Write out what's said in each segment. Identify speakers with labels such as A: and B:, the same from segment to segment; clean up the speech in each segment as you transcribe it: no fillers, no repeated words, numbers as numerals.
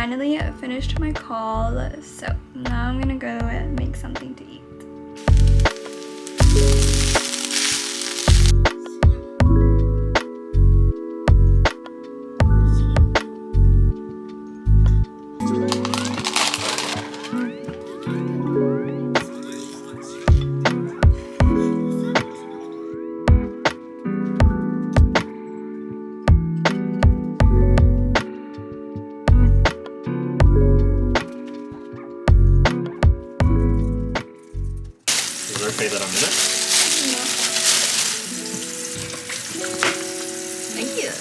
A: finally finished my call, so now I'm gonna go and make something to eat.
B: Okay that I'm in it?
A: Thank you.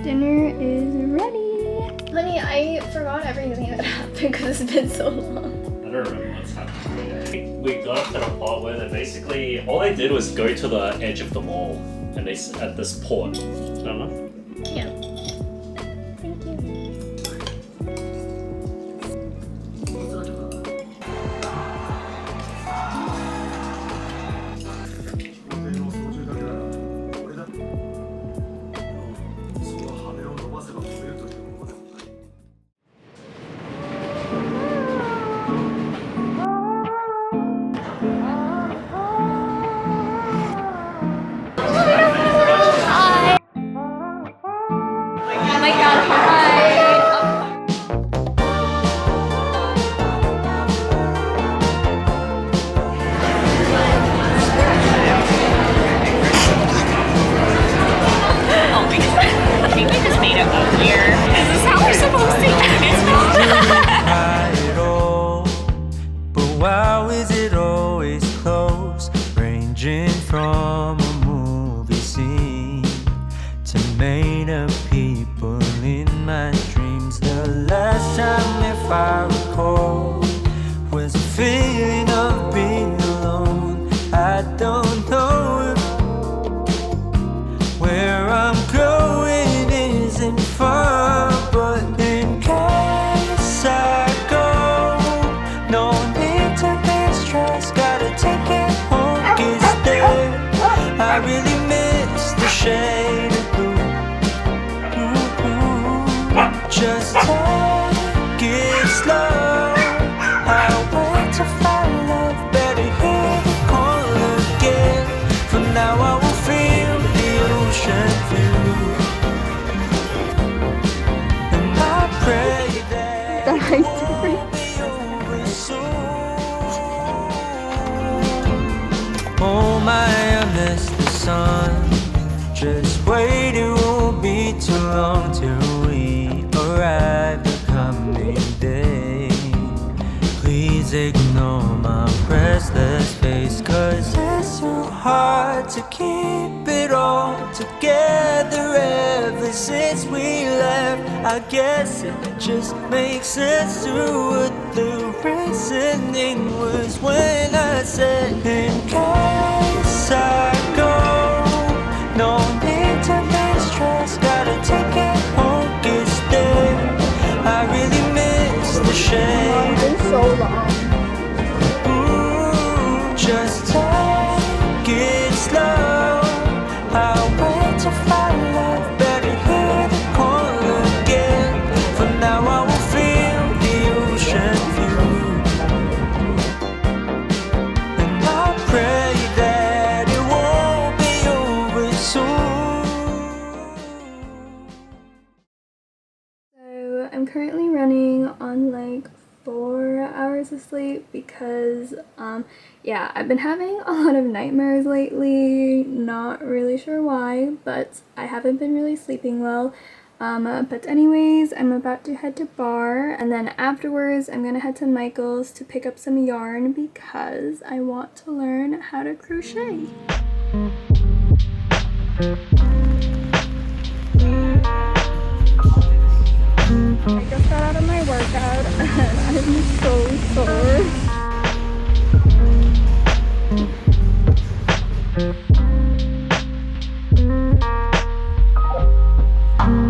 A: Dinner is ready. Honey, I forgot everything that happened because it's been so long.
B: I don't remember what's happening. We got up to the part where they basically, all they did was go to the edge of the mall and they at this port. I don't know.
A: Yeah. Thank you.
C: Why is it always close? Ranging from a movie scene to made up people in my dreams. The last time, if I recall, was a feeling of being alone. I don't know if where I'm going isn't far, but in case I go, no need to be stressed. Gotta take it home, 'cause there I really miss the shade of blue. Just take it slow. I'll wait to find love. Better hear the call again. For now I will feel the ocean view, and I pray that it won't be over soon. Oh my, I miss the sun. Just wait, it won't be too long till we arrive the coming day. Please ignore my restless face, 'cause it's so hard to keep it all together ever since we left. I guess it just makes sense to what the reasoning was when I said, in case I go, no need to be stressed. Gotta take it home, 'cause there I really miss the shade.
A: It's been so long.
C: Just take it slow. I'll wait to find love. Better hear the call again. For now I will feel the ocean view, and I pray that it won't be over soon.
A: So I'm currently running on like 4 hours of sleep because yeah, I've been having a lot of nightmares lately. Not really sure why, but I haven't been really sleeping well. But anyways, I'm about to head to bar, and then afterwards I'm gonna head to Michael's to pick up some yarn because I want to learn how to crochet. I just got out of my workout and I'm so sore.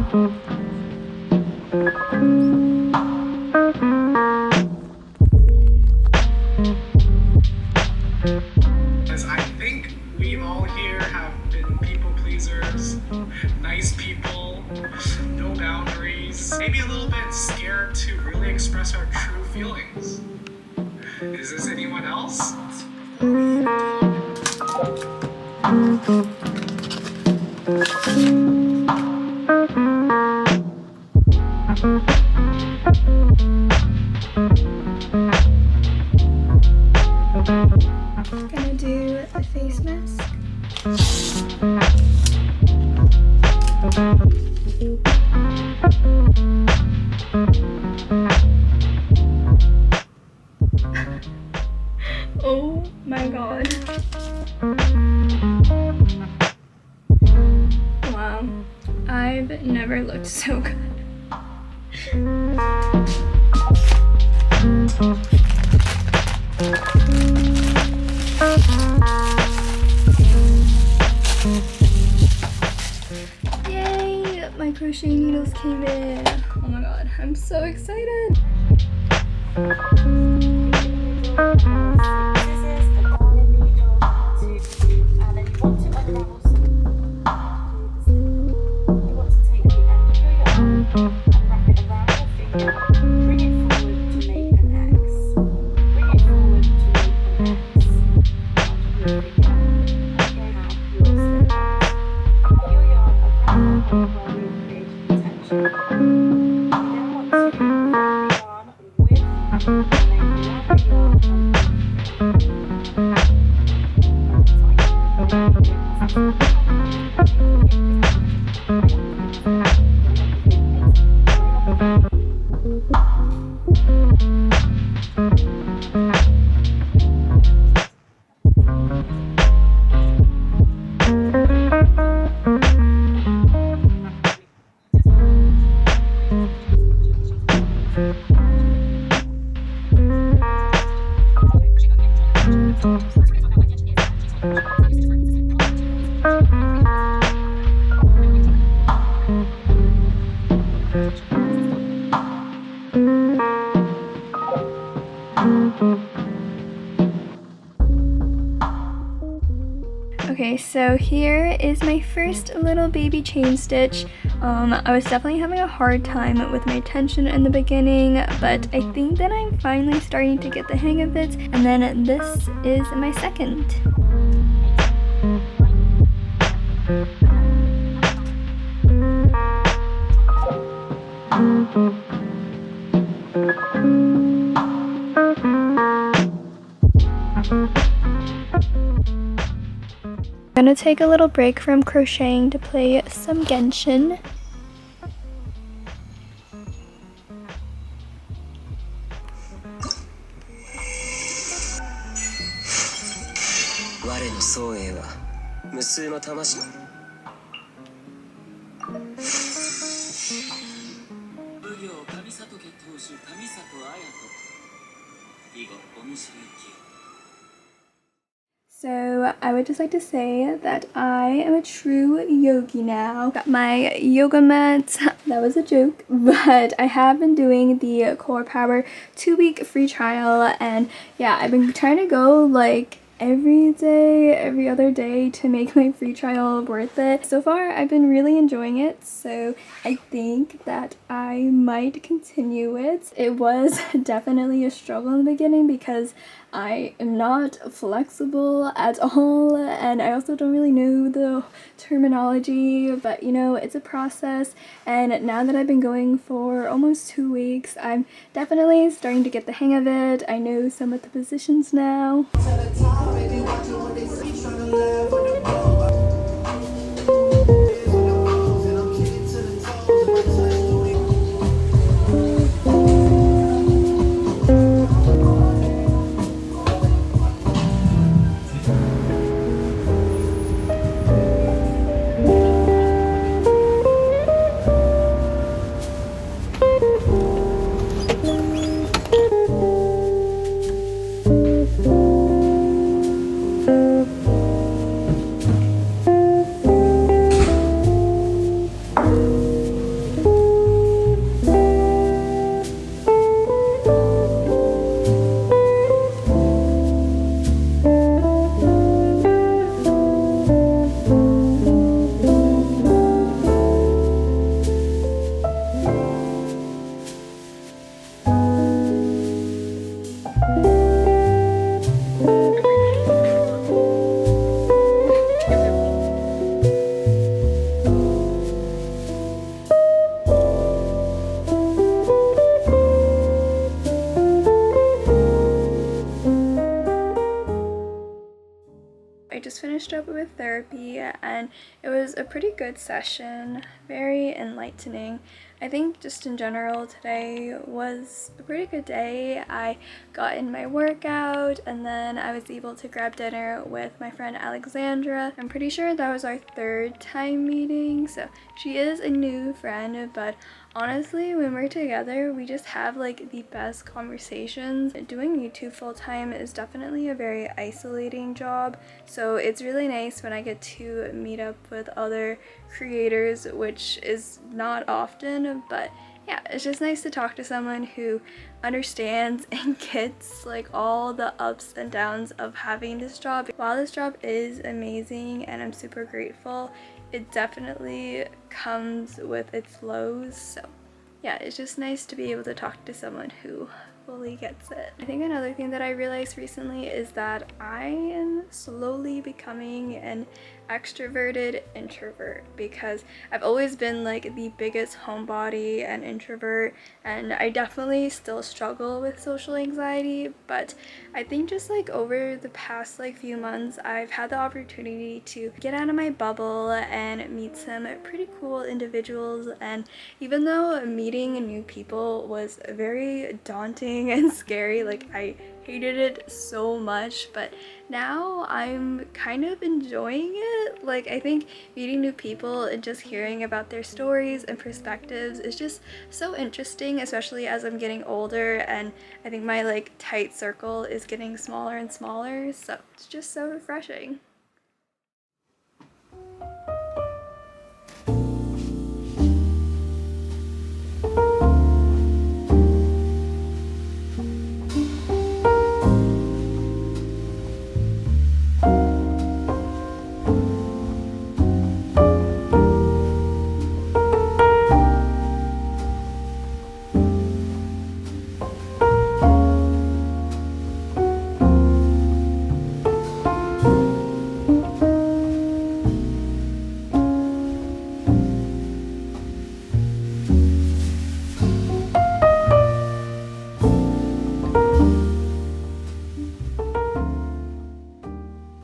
D: I think we all here have been people pleasers, nice people, no boundaries, maybe a little bit scared to really express our true feelings. Is this anyone else?
A: Gonna do a face mask. Oh my god. Wow. I've never looked so good. Yay! My crochet needles came in. Oh my god, I'm so excited. Okay, so here is my first little baby chain stitch. I was definitely having a hard time with my tension in the beginning, but I think that I'm finally starting to get the hang of it. And then this is my second. I'm gonna take a little break from crocheting to play some Genshin. So I would just like to say that I am a true yogi now. Got my yoga mat. That was a joke, but I have been doing the Core Power 2-week free trial, and yeah, I've been trying to go like every day, every other day to make my free trial worth it. So far, I've been really enjoying it, so I think that I might continue it. It was definitely a struggle in the beginning because I am not flexible at all, and I also don't really know the terminology, but you know, it's a process, and now that I've been going for almost 2 weeks, I'm definitely starting to get the hang of it. I know some of the positions now. therapy, and it was a pretty good session, very enlightening. I think just in general today was a pretty good day. I got in my workout and then I was able to grab dinner with my friend Alexandra. I'm pretty sure that was our 3rd time meeting, so she is a new friend, but honestly, when we're together, we just have like the best conversations. Doing YouTube full-time is definitely a very isolating job, so it's really nice when I get to meet up with other creators, which is not often, but yeah, it's just nice to talk to someone who understands and gets like all the ups and downs of having this job. While this job is amazing and I'm super grateful, it definitely comes with its lows, so yeah, it's just nice to be able to talk to someone who fully gets it. I think another thing that I realized recently is that I am slowly becoming an extroverted introvert, because I've always been like the biggest homebody and introvert, and I definitely still struggle with social anxiety, but I think just like over the past like few months I've had the opportunity to get out of my bubble and meet some pretty cool individuals. And even though meeting new people was very daunting and scary, like I hated it so much, but now I'm kind of enjoying it. Like, I think meeting new people and just hearing about their stories and perspectives is just so interesting, especially as I'm getting older, and I think my like tight circle is getting smaller and smaller, so it's just so refreshing.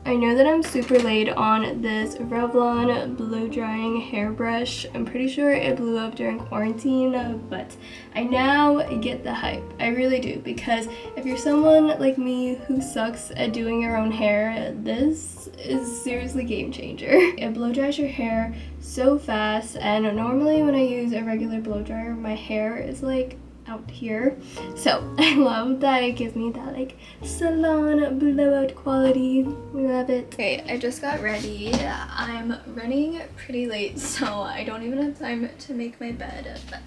A: I know that I'm super late on this Revlon blow drying hairbrush. I'm pretty sure it blew up during quarantine, but I now get the hype. I really do, because if you're someone like me who sucks at doing your own hair, this is seriously game changer. It blow dries your hair so fast, and normally when I use a regular blow dryer, my hair is like out here, so I love that it gives me that like salon blowout quality. We love it. Okay, I just got ready. I'm running pretty late, so I don't even have time to make my bed, but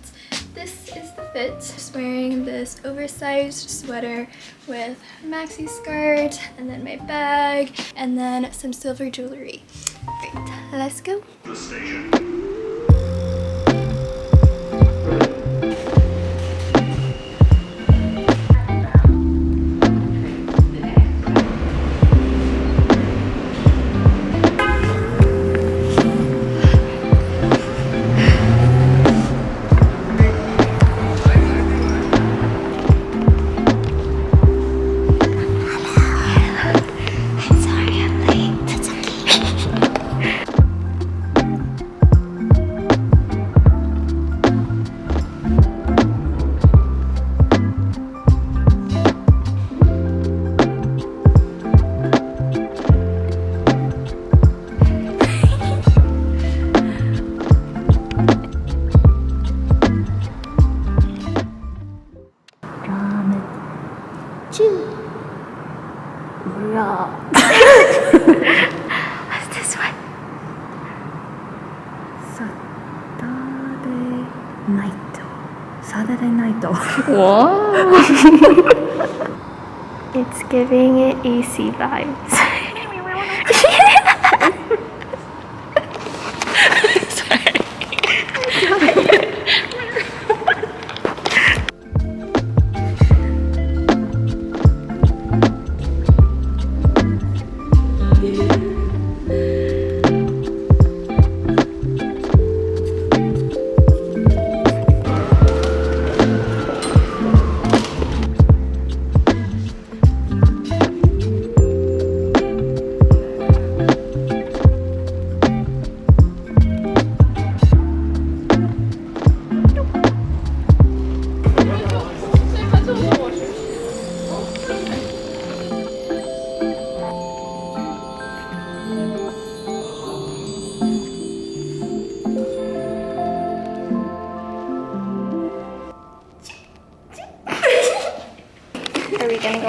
A: this is the fit. Just wearing this oversized sweater with maxi skirt, and then my bag, and then some silver jewelry. Great, let's go.
B: The station.
A: What's this one?
E: Saturday night.
A: Whoa! It's giving it AC vibes.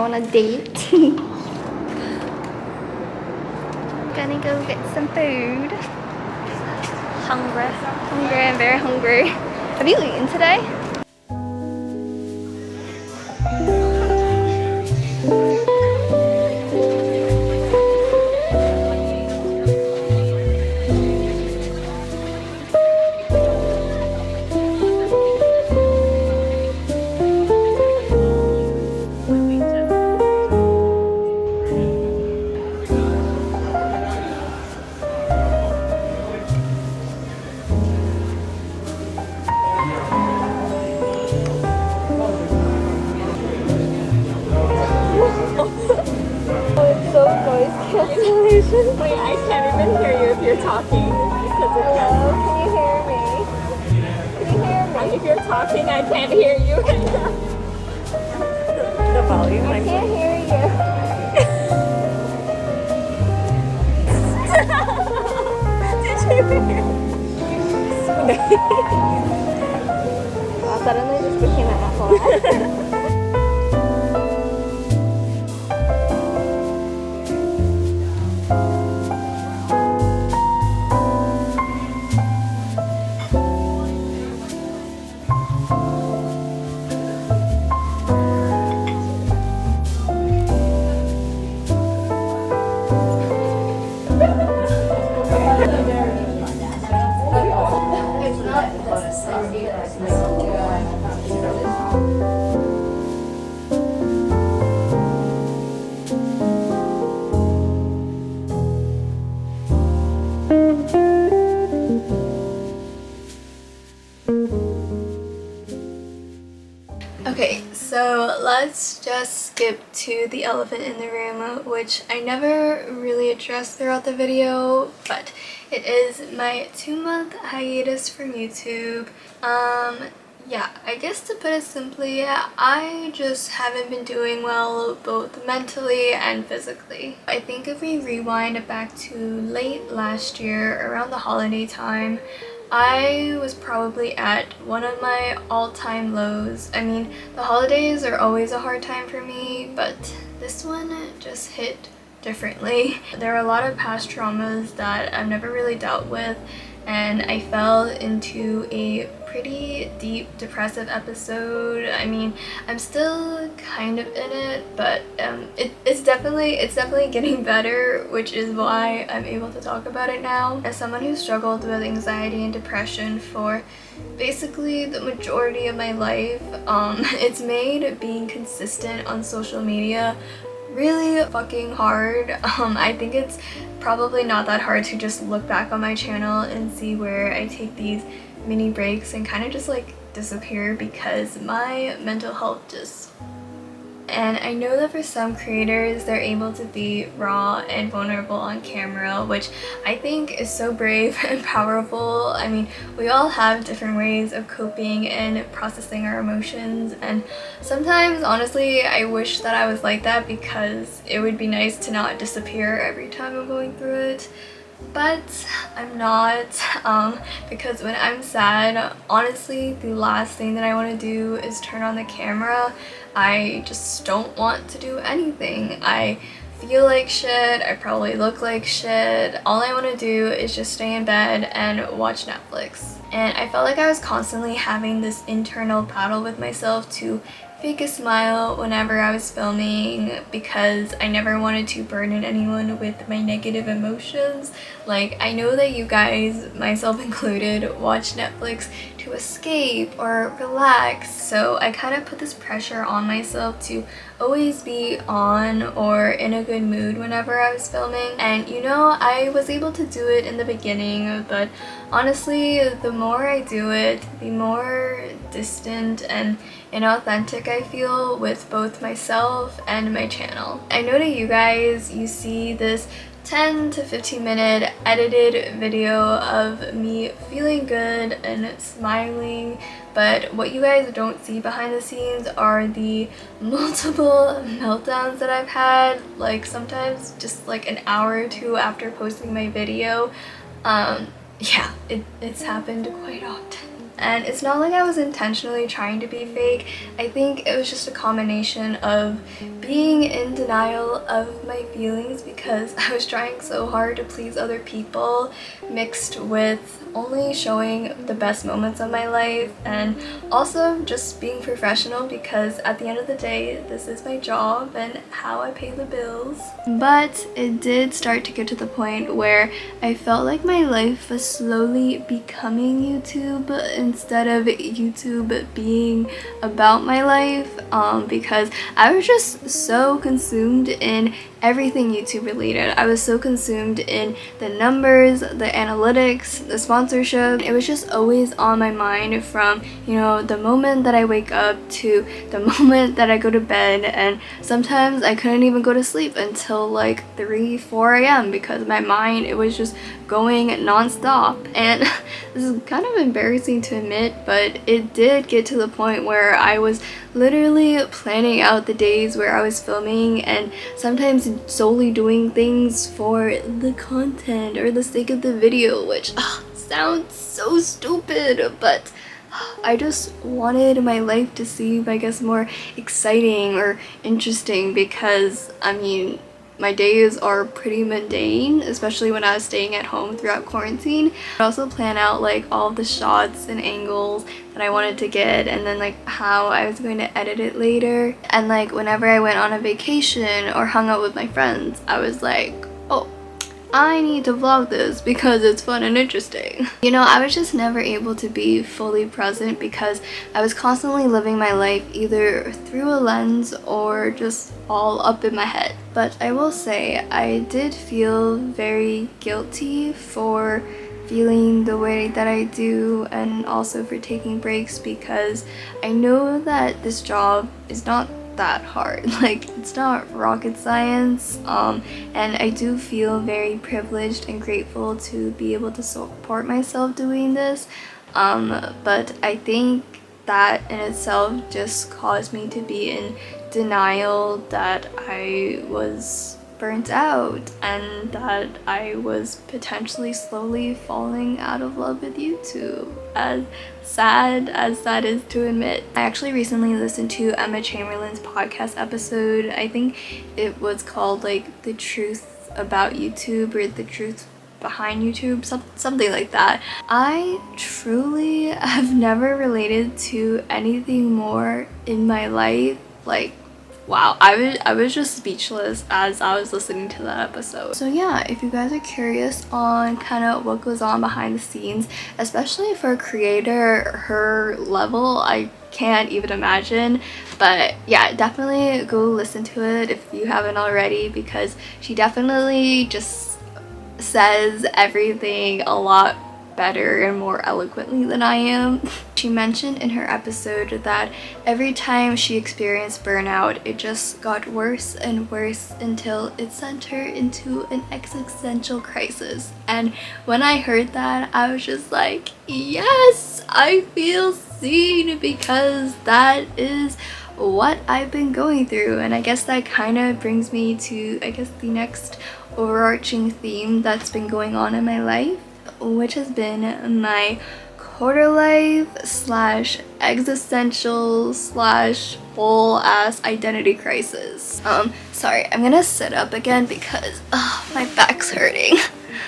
A: on a date. Gonna go get some food. Hungry. Hungry, I'm very hungry. Have you eaten today? So noise cancellation.
E: Wait, I can't even hear you if you're talking.
A: Hello, can you hear me? Can you hear me?
E: If you're talking, I can't hear you. The volume.
A: I can't hear you.
E: Did you hear?
A: Wow, suddenly just became an apple. Okay, so let's just skip to the elephant in the room, which I never really addressed throughout the video, but it is my 2-month hiatus from YouTube. Yeah, I guess to put it simply, I just haven't been doing well both mentally and physically. I think if we rewind back to late last year, around the holiday time, I was probably at one of my all-time lows. I mean, the holidays are always a hard time for me, but this one just hit differently. There are a lot of past traumas that I've never really dealt with, and I fell into a pretty deep depressive episode. I mean, I'm still kind of in it, but it's definitely getting better, which is why I'm able to talk about it now. As someone who struggled with anxiety and depression for basically the majority of my life, it's made being consistent on social media really fucking hard. I think it's probably not that hard to just look back on my channel and see where I take these mini breaks and kind of just like disappear because my mental health just... And I know that for some creators, they're able to be raw and vulnerable on camera, which I think is so brave and powerful. I mean, we all have different ways of coping and processing our emotions, and sometimes, honestly, I wish that I was like that because it would be nice to not disappear every time I'm going through it. But I'm not, because when I'm sad, honestly, the last thing that I want to do is turn on the camera. I just don't want to do anything. I feel like shit, I probably look like shit. All I want to do is just stay in bed and watch Netflix. And I felt like I was constantly having this internal battle with myself to fake a smile whenever I was filming because I never wanted to burden anyone with my negative emotions. Like, I know that you guys, myself included, watch Netflix to escape or relax, so I kind of put this pressure on myself to always be on or in a good mood whenever I was filming. And you know, I was able to do it in the beginning, but honestly, the more I do it, the more distant and inauthentic I feel with both myself and my channel. I know that you guys, you see this 10 to 15 minute edited video of me feeling good and smiling, but what you guys don't see behind the scenes are the multiple meltdowns that I've had, like sometimes just like an hour or two after posting my video. Yeah, it's happened quite often. And it's not like I was intentionally trying to be fake. I think it was just a combination of being in denial of my feelings because I was trying so hard to please other people, mixed with only showing the best moments of my life, and also just being professional because at the end of the day, this is my job and how I pay the bills. But it did start to get to the point where I felt like my life was slowly becoming YouTube instead of YouTube being about my life, because I was just so consumed in everything YouTube related. I was so consumed in the numbers, the analytics, the sponsorship. It was just always on my mind from, you know, the moment that I wake up to the moment that I go to bed, and sometimes I couldn't even go to sleep until like 3-4 a.m. because my mind, it was just going non-stop. And this is kind of embarrassing to admit, but it did get to the point where I was literally planning out the days where I was filming and sometimes solely doing things for the content or the sake of the video, which sounds so stupid, but I just wanted my life to seem, I guess, more exciting or interesting because, I mean, my days are pretty mundane, especially when I was staying at home throughout quarantine. I also plan out like all the shots and angles that I wanted to get, and then like how I was going to edit it later. And like whenever I went on a vacation or hung out with my friends, I was like, oh, I need to vlog this because it's fun and interesting. You know, I was just never able to be fully present because I was constantly living my life either through a lens or just all up in my head. But I will say I did feel very guilty for feeling the way that I do, and also for taking breaks, because I know that this job is not that hard. Like, it's not rocket science, and I do feel very privileged and grateful to be able to support myself doing this, but I think that in itself just caused me to be in denial that I was burnt out and that I was potentially slowly falling out of love with YouTube. As sad as that is to admit. I actually recently listened to Emma Chamberlain's podcast episode. I think it was called like The Truth About YouTube or The Truth Behind YouTube, something like that. I truly have never related to anything more in my life. Like, wow, I was just speechless as I was listening to that episode. So yeah, if you guys are curious on kind of what goes on behind the scenes, especially for a creator her level, I can't even imagine. But yeah, definitely go listen to it if you haven't already, because she definitely just says everything a lot better and more eloquently than I am. She mentioned in her episode that every time she experienced burnout, it just got worse and worse until it sent her into an existential crisis. And when I heard that, I was just like, yes, I feel seen, because that is what I've been going through. And I guess that kind of brings me to, I guess, the next overarching theme that's been going on in my life, which has been my quarter life slash existential slash whole ass identity crisis. Sorry, I'm gonna sit up again because my back's hurting.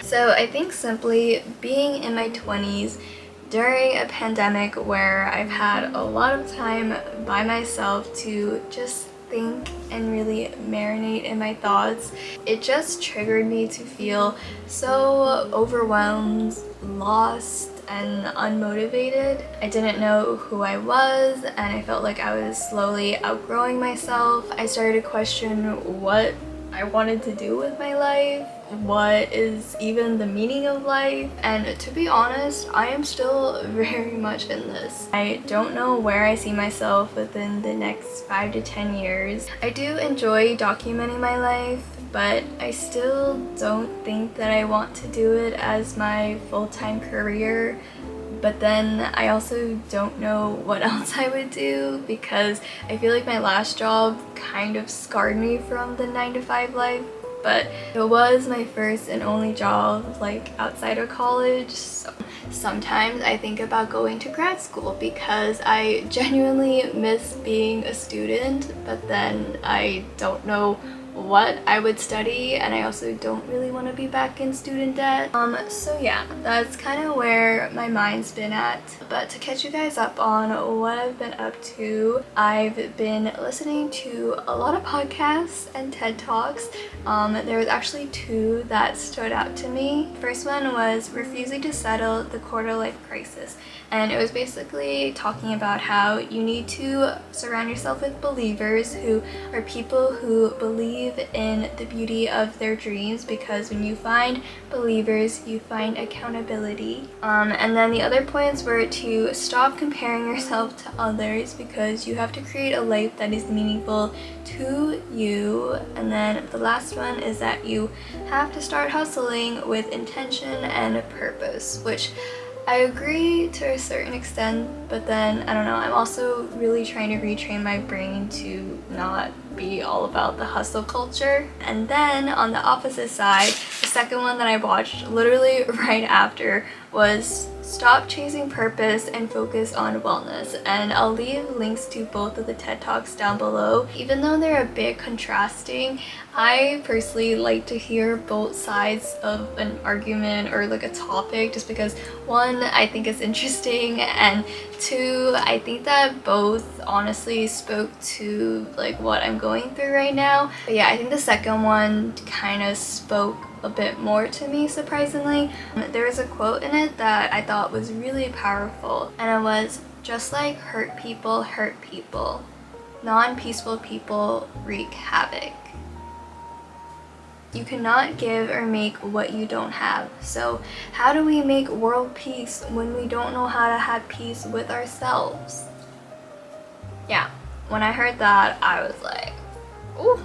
A: So I think simply being in my 20s during a pandemic where I've had a lot of time by myself to just think and really marinate in my thoughts, it just triggered me to feel so overwhelmed, lost, and unmotivated. I didn't know who I was, and I felt like I was slowly outgrowing myself. I started to question what I wanted to do with my life, what is even the meaning of life, and to be honest, I am still very much in this. I don't know where I see myself within the next 5 to 10 years. I do enjoy documenting my life, but I still don't think that I want to do it as my full-time career. But then I also don't know what else I would do, because I feel like my last job kind of scarred me from the 9-to-5 life. But it was my first and only job like outside of college, so sometimes I think about going to grad school because I genuinely miss being a student, but then I don't know what I would study, and I also don't really want to be back in student debt. So yeah, that's kind of where my mind's been at. But to catch you guys up on what I've been up to, I've been listening to a lot of podcasts and TED Talks. There was actually 2 that stood out to me. First one was Refusing to Settle the Quarter Life Crisis, and it was basically talking about how you need to surround yourself with believers who are people who believe in the beauty of their dreams, because when you find believers, you find accountability. And then the other points were to stop comparing yourself to others, because you have to create a life that is meaningful to you. And then the last one is that you have to start hustling with intention and purpose, which I agree to a certain extent, but then I don't know, I'm also really trying to retrain my brain to not be all about the hustle culture. And then on the opposite side, the second one that I watched literally right after was Stop Chasing Purpose and Focus on Wellness, and I'll leave links to both of the TED Talks down below. Even though they're a bit contrasting, I personally like to hear both sides of an argument or like a topic, just because 1, I think it's interesting, and 2, I think that both honestly spoke to like what I'm going through right now. But yeah, I think the second one kind of spoke a bit more to me, surprisingly. There was a quote in it that I thought was really powerful, and it was, "Just like hurt people, non-peaceful people wreak havoc." You cannot give or make what you don't have. So how do we make world peace when we don't know how to have peace with ourselves? Yeah, when I heard that, I was like, ooh.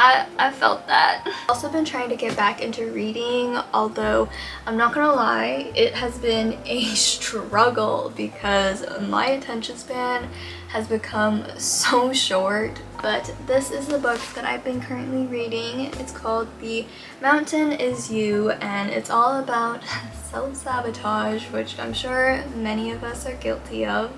A: I felt that. I've also been trying to get back into reading, although I'm not gonna lie, it has been a struggle because my attention span has become so short. But this is the book that I've been currently reading. It's called The Mountain Is You, and it's all about self-sabotage, which I'm sure many of us are guilty of.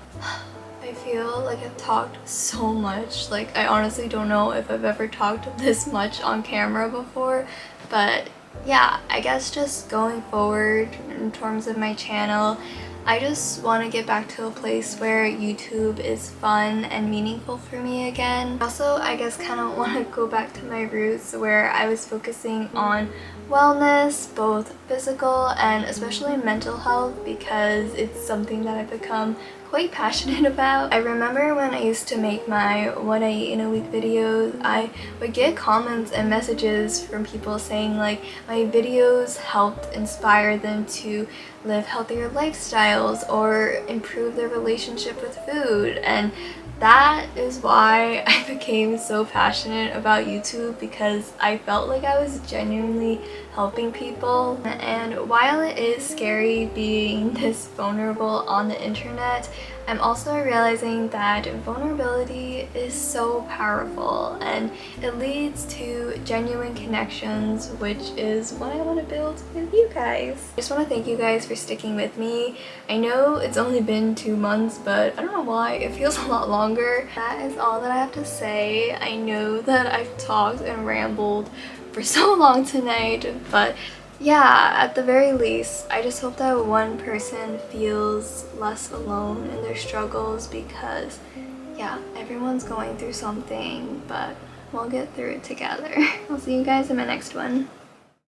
A: I feel like I've talked so much. Like, I honestly don't know if I've ever talked this much on camera before, but yeah, I guess just going forward in terms of my channel, I just want to get back to a place where YouTube is fun and meaningful for me again. Also, I guess kind of want to go back to my roots where I was focusing on wellness, both physical and especially mental health, because it's something that I've become quite passionate about. I remember when I used to make my what I eat in a week videos, I would get comments and messages from people saying like my videos helped inspire them to live healthier lifestyles or improve their relationship with food, and that is why I became so passionate about YouTube, because I felt like I was genuinely helping people. And while it is scary being this vulnerable on the internet, I'm also realizing that vulnerability is so powerful and it leads to genuine connections, which is what I want to build with you guys. I just want to thank you guys for sticking with me. I know it's only been 2 months, but I don't know why, it feels a lot longer. That is all that I have to say. I know that I've talked and rambled for so long tonight, but yeah, at the very least, I just hope that one person feels less alone in their struggles, because yeah, everyone's going through something, but we'll get through it together. I'll see you guys in my next one.